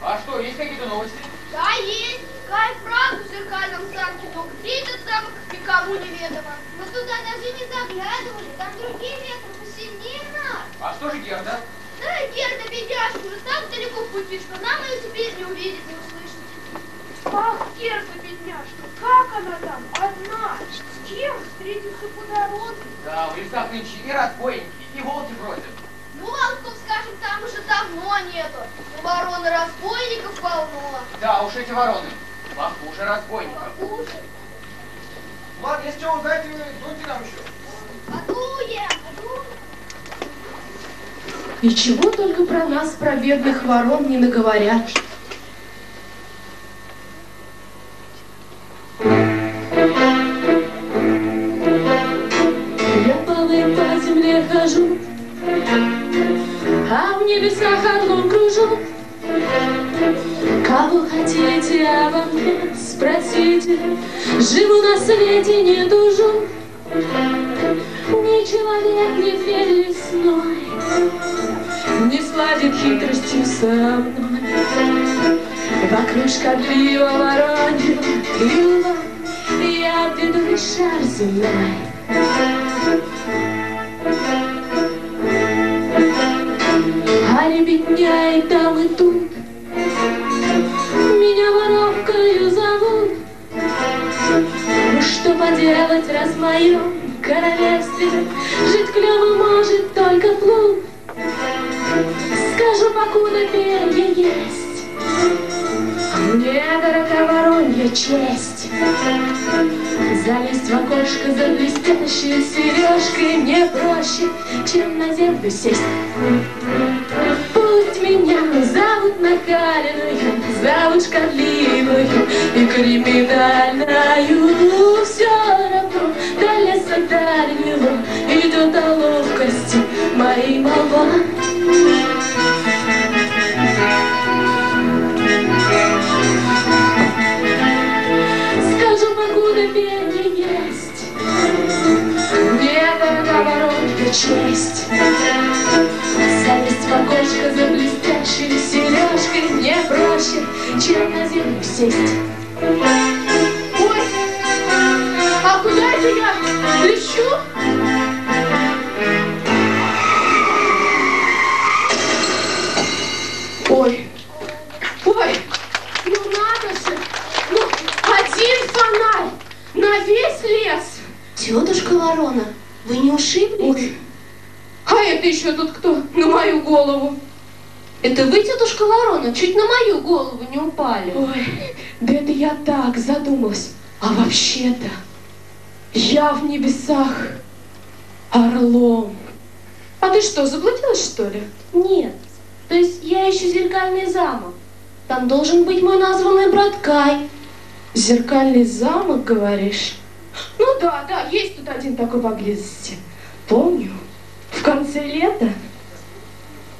А что, есть какие-то новости? Да, есть. Кай правду в зеркальном замке, но где этот замок, никому неведомо. Мы туда даже не заглядывали, там другие ветры посильнее нас. А что же Герда? Да, Герда, бедняжка, уже так далеко в пути, что нам ее теперь не увидеть, не услышать. Ах, Герда, бедняжка, как она там, одна? С кем встретился по дороге? Да, в лесах нынче и разбойники, и волки бродят. Ну, волков, скажем, там уже давно нету. Но ворон и разбойников полно. Да, уж эти вороны. Похуже разбойников. Похуже. Ладно, если что, дайте дуйте нам еще. Подуем. И чего только про нас, про бедных ворон, не наговорят. Я по земле хожу, а в небесах орлом кружу. Кого хотите обо мне, спросите, живу на свете, не тужу. Ни человек, ни фель лесной не сладит хитростью со мной. Вокруг шкодливо вороньего крыла я веду шар земной. А ребятня и там, и тут меня воровкою зовут. Ну что поделать, раз в моем королевстве жить клёво может только плут. Скажу, покуда перья есть, мне дорога воронья честь. Залезть в окошко за блестящей сережкой мне проще, чем на землю сесть. Пусть меня зовут нахальную, зовут шкодливую и криминальную, все равно до леса дальнего идет о ловкости моей молва. Скажу, покуда перья есть, мне дорога воронья честь. Залезть в окошко за блестящей сережкой мне проще, чем на землю сесть. Ой, а куда это я лечу? Ой, ой, ну надо же, ну один фонарь на весь лес. Тетушка Ворона, вы не ушиблись? Ой, а это еще тут кто? На мою голову. Это вы, тетушка Ворона, чуть на мою голову не упали. Ой, да это я так задумалась. А вообще-то я в небесах орлом. А ты что, заблудилась, что ли? Нет, то есть я ищу зеркальный замок. Там должен быть мой названный брат Кай. Зеркальный замок, говоришь? Ну да, есть тут один такой поблизости. Помню, в конце лета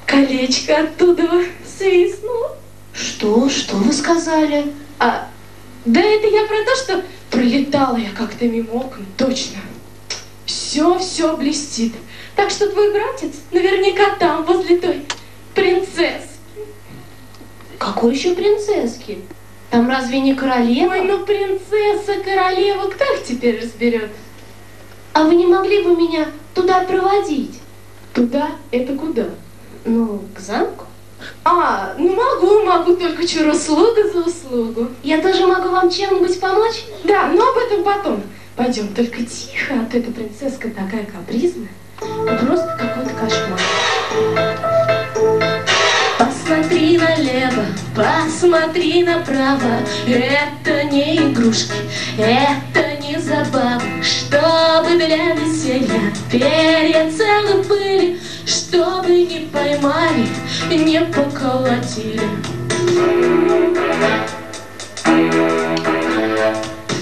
колечко оттуда свистнуло. Что вы сказали? Да это я про то, что пролетала я как-то мимо окон, точно. Все блестит. Так что твой братец наверняка там, возле той принцесски. Какой еще принцесски? Там разве не королева? Ой, ну принцесса, королева, кто их теперь разберет? А вы не могли бы меня туда проводить? Туда? Это куда? Ну, к замку. Ну могу, только чур услуга за услугу. Я тоже могу вам чем-нибудь помочь? Да, но об этом потом. Пойдем, только тихо, а то эта принцесска такая капризная. Просто какой-то кошмар. Посмотри налево, посмотри направо. Это не игрушки, это не забава. Чтобы для веселья перья целы были, чтобы не поймали, не поколотили.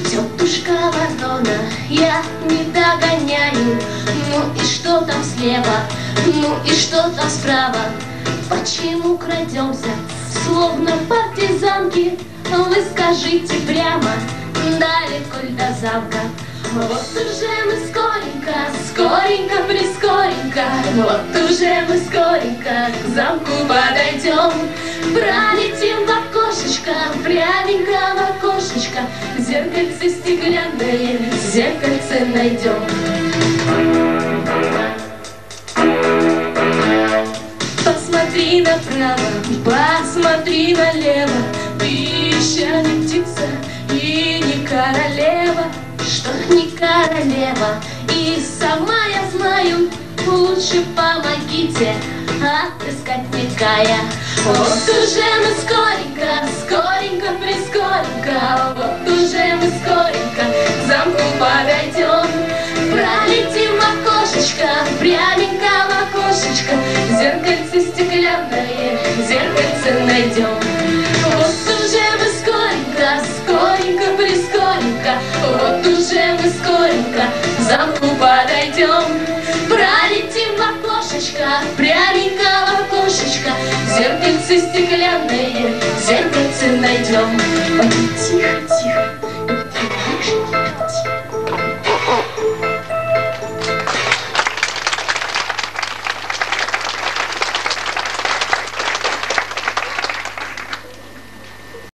Тетушка Ворона, я не догоняю. Ну и что там слева, ну и что там справа? Почему крадемся, словно партизанки? Вы скажите прямо, далеко ль до замка? Вот уже мы скоренько, скоренько, прискоренько, вот уже мы скоренько к замку подойдем. Пролетим в окошечко, пряменько в окошечко, зеркальце стеклянное, зеркальце найдем. Посмотри направо, посмотри налево, ты еще не птица и не королева. Что не королева, и сама я знаю, лучше помогите отыскать Никая. Вот уже мы скоренько, скоренько, прискоренько, вот уже мы скоренько к замку подойдем. Пролетим в окошечко, пряменько в окошечко, зеркальце стеклянное, зеркальце найдем. Вот уже мы скоренько, скоренько, прискоренько, вот уже мы скоренько к замку подойдем. Пролетим в окошечко, пряменько в окошечко, зеркальце стеклянное, зеркальце найдем. Ой, тихо, тихо.